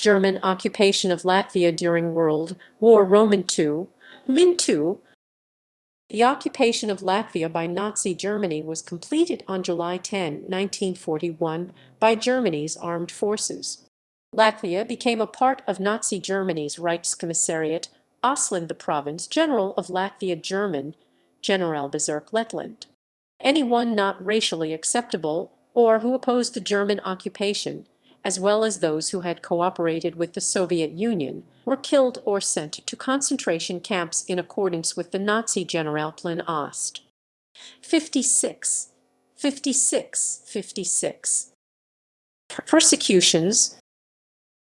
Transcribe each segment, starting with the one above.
German occupation of Latvia during World War II. The occupation of Latvia by Nazi Germany was completed on July 10, 1941, by Germany's armed forces. Latvia became a part of Nazi Germany's Reichskommissariat, Ostland, the Province General of Latvia, German, Generalbezirk Lettland. Anyone not racially acceptable or who opposed the German occupation, as well as those who had cooperated with the Soviet Union, were killed or sent to concentration camps in accordance with the Nazi Generalplan Ost. 56. Persecutions.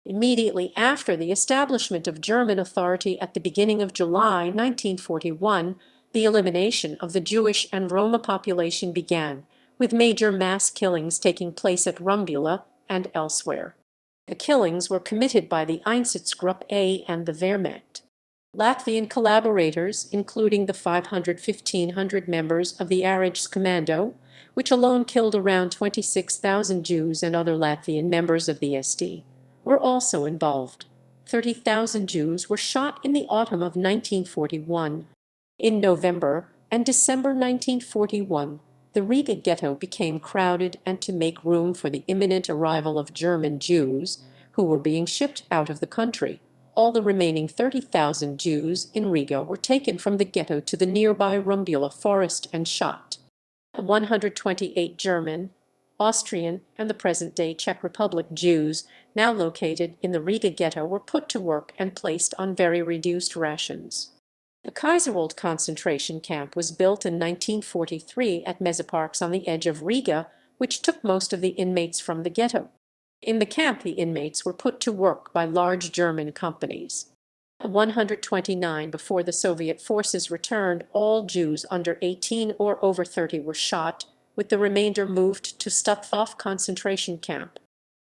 Immediately after the establishment of German authority at the beginning of July 1941, the elimination of the Jewish and Roma population began, with major mass killings taking place at Rumbula and elsewhere. The killings were committed by the Einsatzgruppe A and the Wehrmacht. Latvian collaborators, including the 1,500 members of the Reichskommando, which alone killed around 26,000 Jews and other Latvian members of the SD, were also involved. 30,000 Jews were shot in the autumn of 1941. In November and December 1941, the Riga ghetto became crowded, and to make room for the imminent arrival of German Jews, who were being shipped out of the country, all the remaining 30,000 Jews in Riga were taken from the ghetto to the nearby Rumbula forest and shot. 128 German, Austrian, and the present-day Czech Republic Jews now located in the Riga ghetto were put to work and placed on very reduced rations. The Kaiserwald concentration camp was built in 1943 at Mezoparks on the edge of Riga, which took most of the inmates from the ghetto. In the camp, the inmates were put to work by large German companies. 129 before the Soviet forces returned, all Jews under 18 or over 30 were shot, with the remainder moved to Stutthof concentration camp.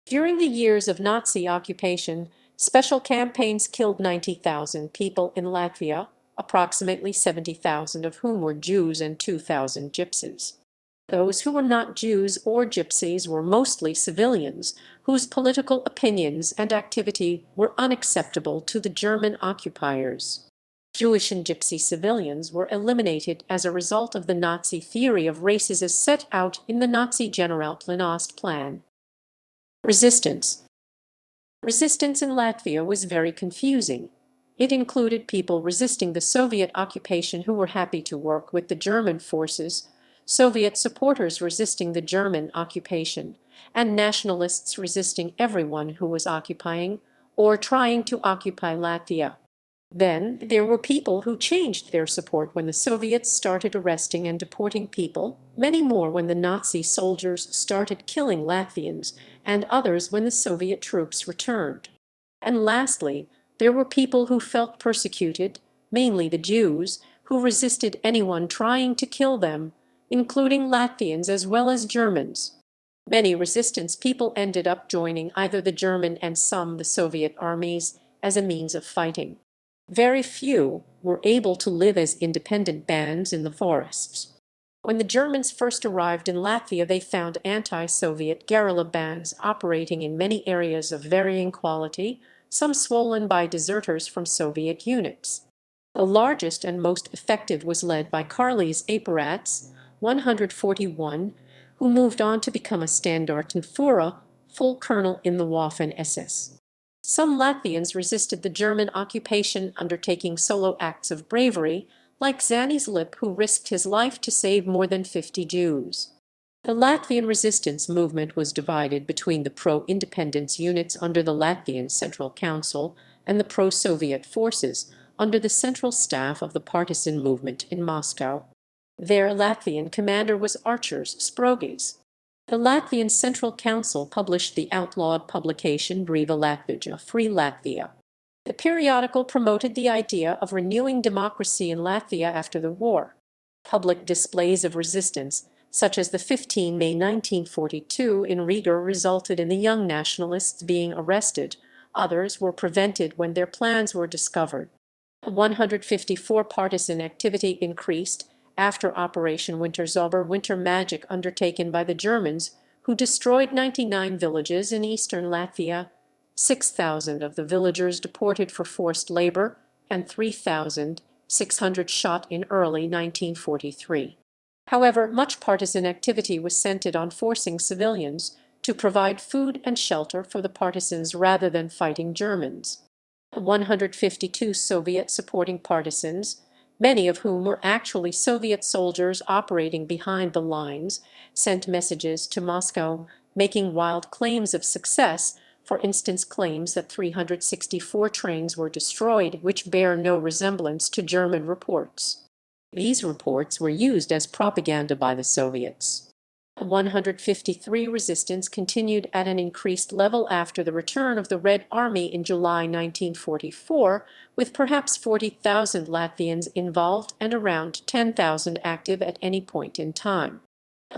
During the years of Nazi occupation, special campaigns killed 90,000 people in Latvia, approximately 70,000 of whom were Jews and 2,000 gypsies. Those who were not Jews or gypsies were mostly civilians, whose political opinions and activity were unacceptable to the German occupiers. Jewish and gypsy civilians were eliminated as a result of the Nazi theory of races as set out in the Nazi Generalplan Ost plan. Resistance. Resistance in Latvia was very confusing. It included people resisting the Soviet occupation who were happy to work with the German forces, Soviet supporters resisting the German occupation, and nationalists resisting everyone who was occupying or trying to occupy Latvia. Then there were people who changed their support when the Soviets started arresting and deporting people, many more when the Nazi soldiers started killing Latvians, and others when the Soviet troops returned. And lastly, there were people who felt persecuted, mainly the Jews, who resisted anyone trying to kill them, including Latvians as well as Germans. Many resistance people ended up joining either the German and some the Soviet armies as a means of fighting. Very few were able to live as independent bands in the forests. When the Germans first arrived in Latvia, they found anti-Soviet guerrilla bands operating in many areas of varying quality, some swollen by deserters from Soviet units. The largest and most effective was led by Karlis Aparats, 141, who moved on to become a Standartenführer, full colonel in the Waffen-SS. Some Latvians resisted the German occupation, undertaking solo acts of bravery, like Zanis Lip, who risked his life to save more than 50 Jews. The Latvian resistance movement was divided between the pro-independence units under the Latvian Central Council and the pro-Soviet forces under the Central Staff of the partisan movement in Moscow. Their Latvian commander was Archers Sprogis. The Latvian Central Council published the outlawed publication Brīva Latvija, Free Latvia. The periodical promoted the idea of renewing democracy in Latvia after the war. Public displays of resistance, such as the 15 May 1942 in Riga, resulted in the young nationalists being arrested. Others were prevented when their plans were discovered. 154 partisan activity increased after Operation Winterzauber, Winter Magic, undertaken by the Germans, who destroyed 99 villages in eastern Latvia. 6,000 of the villagers deported for forced labor, and 3,600 shot in early 1943. However, much partisan activity was centered on forcing civilians to provide food and shelter for the partisans rather than fighting Germans. 152 Soviet supporting partisans, many of whom were actually Soviet soldiers operating behind the lines, sent messages to Moscow making wild claims of success, for instance claims that 364 trains were destroyed, which bear no resemblance to German reports. These reports were used as propaganda by the Soviets. 153 resistance continued at an increased level after the return of the Red Army in July 1944, with perhaps 40,000 Latvians involved and around 10,000 active at any point in time.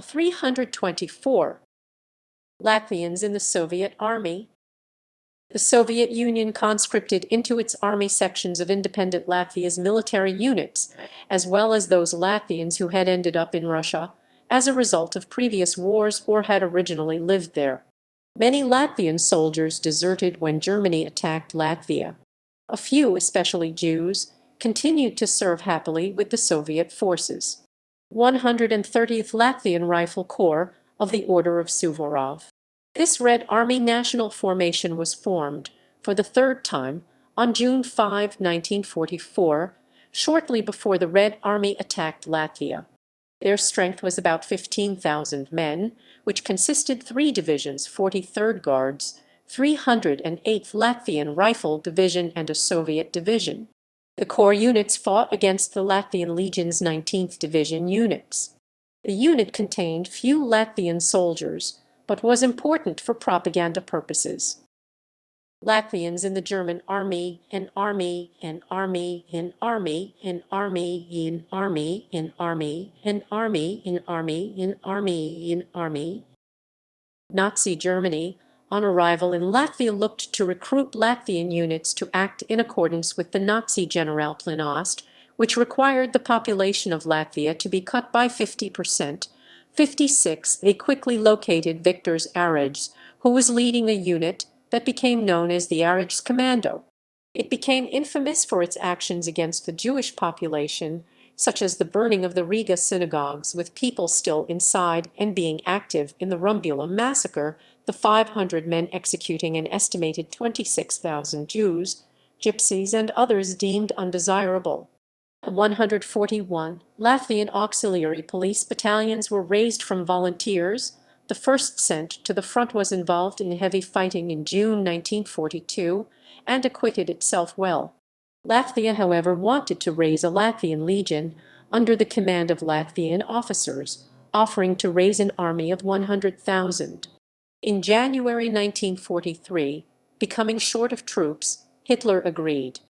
324 Latvians in the Soviet Army. The Soviet Union conscripted into its army sections of independent Latvia's military units, as well as those Latvians who had ended up in Russia as a result of previous wars or had originally lived there. Many Latvian soldiers deserted when Germany attacked Latvia. A few, especially Jews, continued to serve happily with the Soviet forces. 130th Latvian Rifle Corps of the Order of Suvorov. This Red Army National Formation was formed, for the third time, on June 5, 1944, shortly before the Red Army attacked Latvia. Their strength was about 15,000 men, which consisted 3 divisions, 43rd Guards, 308th Latvian Rifle Division and a Soviet division. The corps units fought against the Latvian Legion's 19th Division units. The unit contained few Latvian soldiers, but was important for propaganda purposes. Latvians in the German army, an army, an army, an army, an army, an army, an army, an army, an army, an army, an army. Nazi Germany, on arrival in Latvia, looked to recruit Latvian units to act in accordance with the Nazi Generalplan Ost, which required the population of Latvia to be cut by 50%. 56. They quickly located Viktor's Arajs, who was leading a unit that became known as the Arajs Commando. It became infamous for its actions against the Jewish population, such as the burning of the Riga synagogues with people still inside and being active in the Rumbula massacre, the 500 men executing an estimated 26,000 Jews, Gypsies, and others deemed undesirable. 141 Latvian auxiliary police battalions were raised from volunteers. The first sent to the front was involved in heavy fighting in June 1942 and acquitted itself well. Latvia, however, wanted to raise a Latvian legion under the command of Latvian officers, offering to raise an army of 100,000. In January 1943, becoming short of troops, Hitler agreed.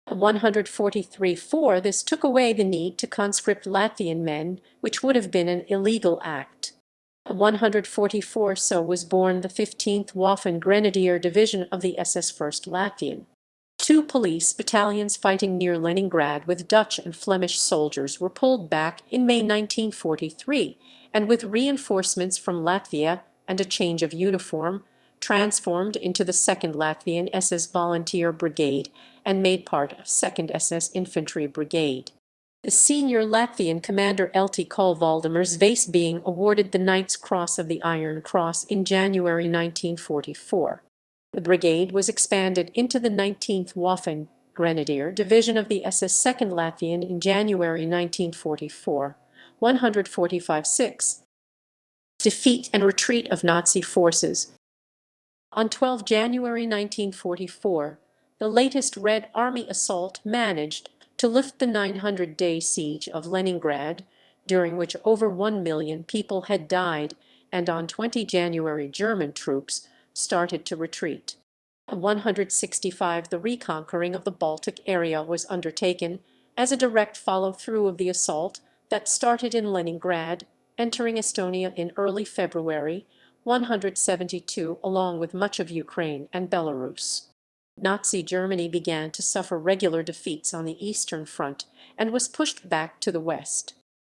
143-4 This took away the need to conscript Latvian men, which would have been an illegal act. 144 So was born the 15th Waffen Grenadier Division of the SS 1st Latvian. 2 police battalions fighting near Leningrad with Dutch and Flemish soldiers were pulled back in May 1943, and with reinforcements from Latvia and a change of uniform, transformed into the 2nd Latvian SS Volunteer Brigade and made part of 2nd SS Infantry Brigade. The senior Latvian commander Lt. Col Valdemars Vase being awarded the Knight's Cross of the Iron Cross in January 1944. The brigade was expanded into the 19th Waffen Grenadier Division of the SS 2nd Latvian in January 1944. 145-6 Defeat and retreat of Nazi forces. On 12 January 1944, the latest Red Army assault managed to lift the 900-day siege of Leningrad, during which over 1 million people had died, and on 20 January German troops started to retreat. 165 The reconquering of the Baltic area was undertaken as a direct follow-through of the assault that started in Leningrad, entering Estonia in early February. 172 along with much of Ukraine and Belarus. Nazi Germany began to suffer regular defeats on the Eastern Front and was pushed back to the west.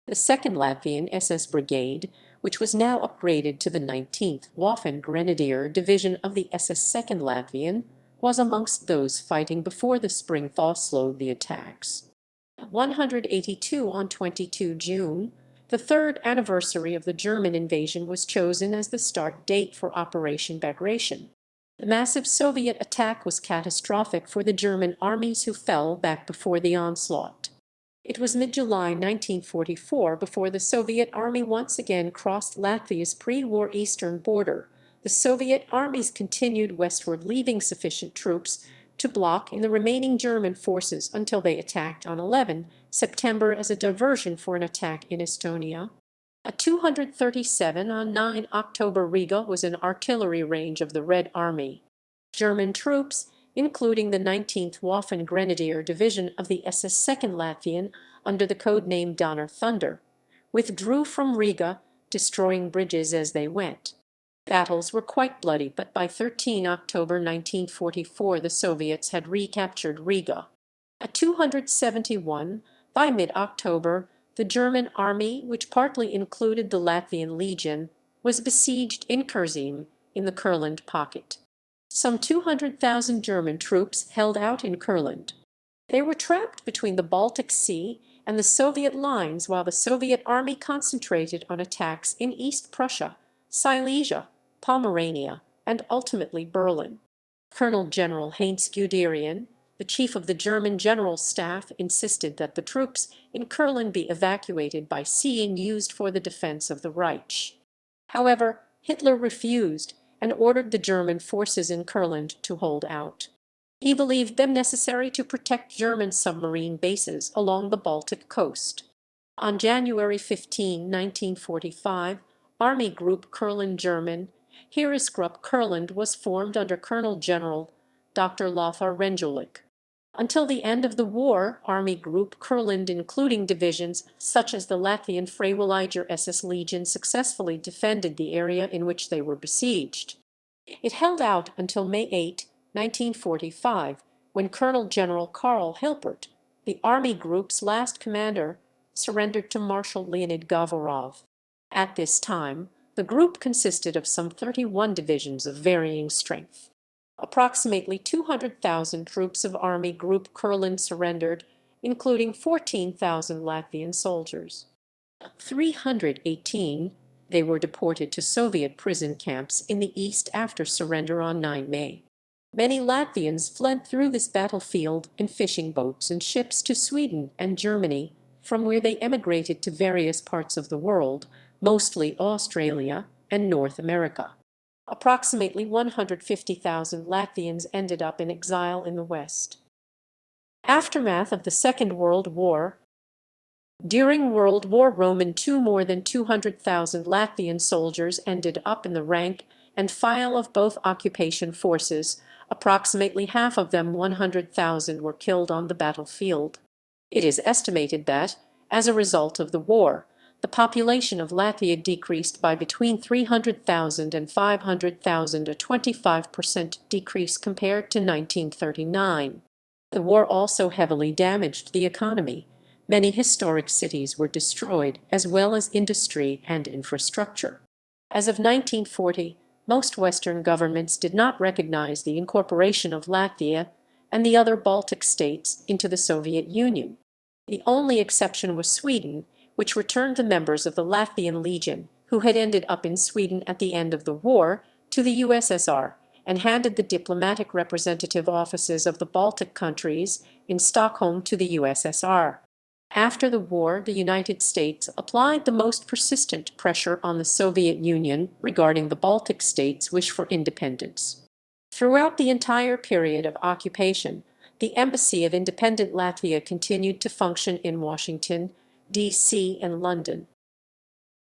The 2nd Latvian SS Brigade, which was now upgraded to the 19th Waffen Grenadier Division of the SS 2nd Latvian, was amongst those fighting before the spring thaw slowed the attacks. 182 on 22 June, the third anniversary of the German invasion, was chosen as the start date for Operation Bagration. The massive Soviet attack was catastrophic for the German armies, who fell back before the onslaught. It was mid-July 1944 before the Soviet army once again crossed Latvia's pre-war eastern border. The Soviet armies continued westward, leaving sufficient troops to block in the remaining German forces until they attacked on 11 September as a diversion for an attack in Estonia. At 237 on 9 October, Riga was an artillery range of the Red Army. German troops, including the 19th Waffen Grenadier Division of the SS 2nd Latvian under the code name Donner Thunder, withdrew from Riga, destroying bridges as they went. Battles were quite bloody, but by 13 October 1944 the Soviets had recaptured Riga. At 271, by mid-October, the German army, which partly included the Latvian Legion, was besieged in Kurzeme, in the Kurland pocket. Some 200,000 German troops held out in Kurland. They were trapped between the Baltic Sea and the Soviet lines, while the Soviet army concentrated on attacks in East Prussia, Silesia, Pomerania, and ultimately Berlin. Colonel General Heinz Guderian, the chief of the German General Staff, insisted that the troops in Kurland be evacuated by sea and used for the defense of the Reich. However, Hitler refused and ordered the German forces in Kurland to hold out. He believed them necessary to protect German submarine bases along the Baltic coast. On January 15, 1945, Army Group Kurland German Heeresgruppe Kurland was formed under Colonel General Dr. Lothar Renjulik. Until the end of the war, Army Group Kurland, including divisions such as the Latvian Freiwilliger SS Legion, successfully defended the area in which they were besieged. It held out until May 8, 1945, when Colonel General Karl Hilpert, the Army Group's last commander, surrendered to Marshal Leonid Gavorov. At this time, the group consisted of some 31 divisions of varying strength. Approximately 200,000 troops of Army Group Kurland surrendered, including 14,000 Latvian soldiers. 318, they were deported to Soviet prison camps in the east after surrender on 9 May. Many Latvians fled through this battlefield in fishing boats and ships to Sweden and Germany, from where they emigrated to various parts of the world, mostly Australia and North America. Approximately 150,000 Latvians ended up in exile in the West. Aftermath of the Second World War. During World War II, more than 200,000 Latvian soldiers ended up in the rank and file of both occupation forces. Approximately half of them, 100,000, were killed on the battlefield. It is estimated that, as a result of the war, the population of Latvia decreased by between 300,000 and 500,000, a 25% decrease compared to 1939. The war also heavily damaged the economy. Many historic cities were destroyed, as well as industry and infrastructure. As of 1940, most Western governments did not recognize the incorporation of Latvia and the other Baltic states into the Soviet Union. The only exception was Sweden, which returned the members of the Latvian Legion, who had ended up in Sweden at the end of the war, to the USSR, and handed the diplomatic representative offices of the Baltic countries in Stockholm to the USSR. After the war, the United States applied the most persistent pressure on the Soviet Union regarding the Baltic states' wish for independence. Throughout the entire period of occupation, the Embassy of Independent Latvia continued to function in Washington, D.C. and London.